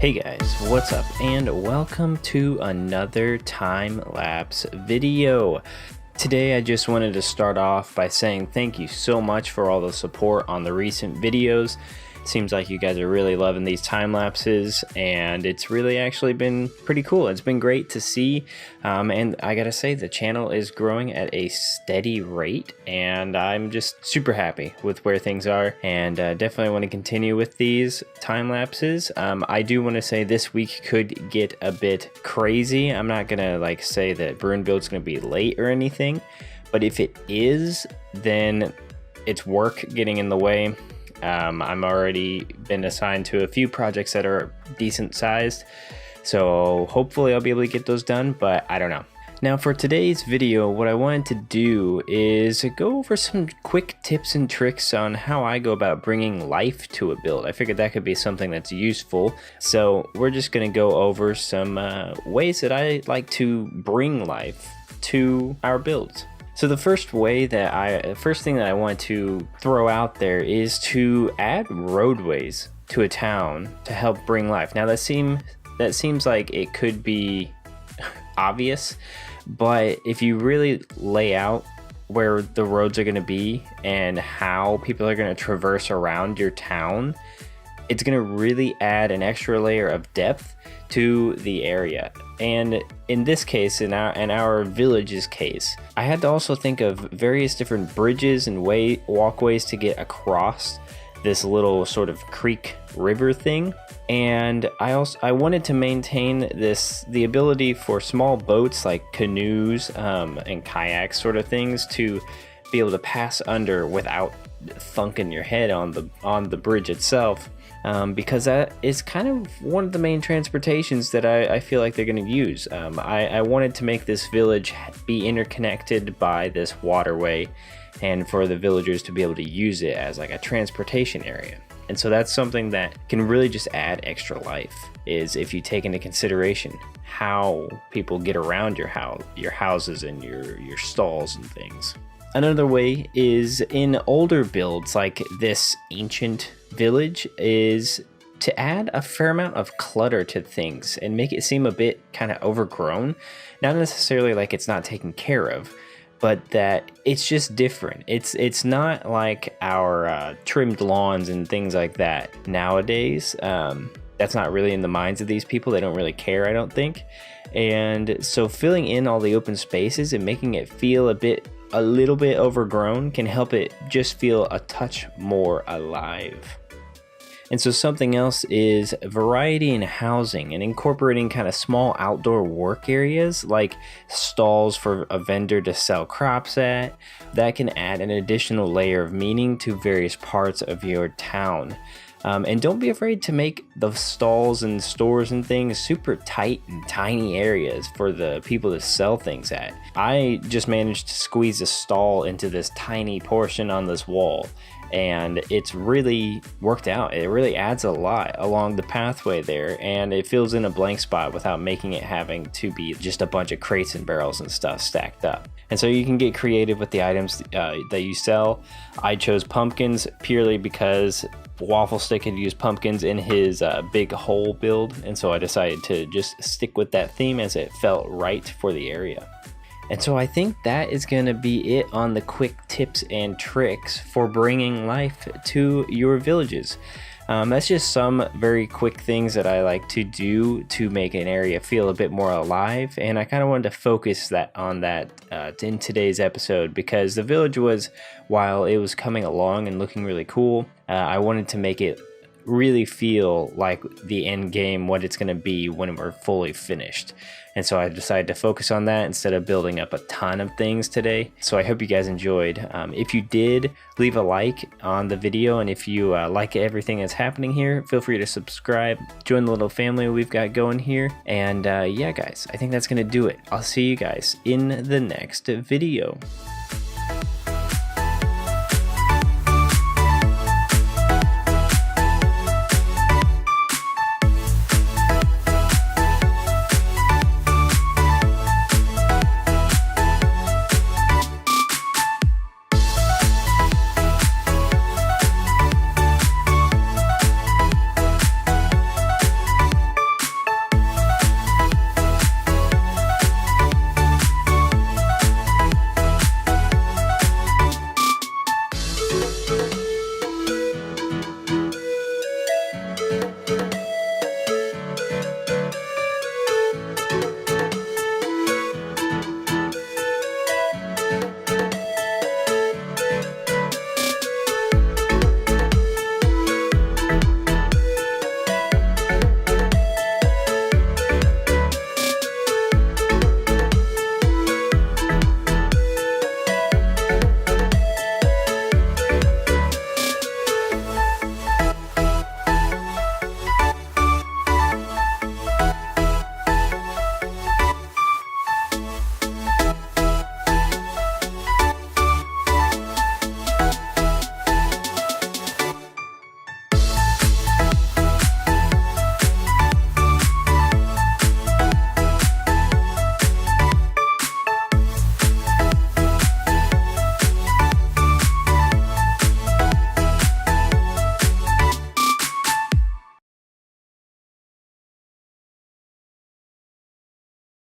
Hey guys, what's up, and welcome to another time-lapse video. Today I just wanted to start off by saying thank you so much for all the support on the recent videos. Seems like you guys are really loving these time lapses, and it's really actually been pretty cool. It's been great to see, and I gotta say the channel is growing at a steady rate, and I'm just super happy with where things are, and definitely want to continue with these time lapses. I do want to say this week could get a bit crazy. I'm not gonna say that Bruin build's gonna be late or anything, but if it is, then it's work getting in the way. I'm already been assigned to a few projects that are decent sized, so hopefully I'll be able to get those done, but I don't know. Now for today's video, what I wanted to do is go over some quick tips and tricks on how I go about bringing life to a build. I figured that could be something that's useful, so we're just going to go over some ways that I like to bring life to our builds. So the first thing that I want to throw out there is to add roadways to a town to help bring life. Now that seems like it could be obvious, but if you really lay out where the roads are going to be and how people are going to traverse around your town, it's going to really add an extra layer of depth to the area. And in this case, in our village's case, I had to also think of various different bridges and walkways to get across this little sort of creek river thing. And I wanted to maintain the ability for small boats like canoes and kayaks sort of things to be able to pass under without thunking your head on the bridge itself. Because that is kind of one of the main transportations that I feel like they're going to use. I wanted to make this village be interconnected by this waterway, and for the villagers to be able to use it as like a transportation area. And so that's something that can really just add extra life, is if you take into consideration how people get around your houses and your stalls and things. Another way is in older builds like this ancient village is to add a fair amount of clutter to things and make it seem a bit kind of overgrown. Not necessarily like it's not taken care of, but that it's just different. It's not like our trimmed lawns and things like that nowadays. That's not really in the minds of these people. They don't really care, I don't think. And so filling in all the open spaces and making it feel a little bit overgrown can help it just feel a touch more alive. And so something else is variety in housing and incorporating kind of small outdoor work areas like stalls for a vendor to sell crops at. That can add an additional layer of meaning to various parts of your town. And don't be afraid to make the stalls and stores and things super tight and tiny areas for the people to sell things at. I just managed to squeeze a stall into this tiny portion on this wall, and it's really worked out. It really adds a lot along the pathway there, and it fills in a blank spot without making it having to be just a bunch of crates and barrels and stuff stacked up. And so you can get creative with the items that you sell. I chose pumpkins purely because Waffle Stick had used pumpkins in his big hole build, and so I decided to just stick with that theme as it felt right for the area. And so I think that is going to be it on the quick tips and tricks for bringing life to your villages. That's just some very quick things that I like to do to make an area feel a bit more alive, and I kind of wanted to focus on that in today's episode, because the village while it was coming along and looking really cool, I wanted to make it really feel like the end game, what it's going to be when we're fully finished. And so I decided to focus on that instead of building up a ton of things today. So I hope you guys enjoyed. If you did, leave a like on the video, and if you like everything that's happening here, feel free to subscribe, join the little family we've got going here. And yeah guys, I think that's going to do it. I'll see you guys in the next video.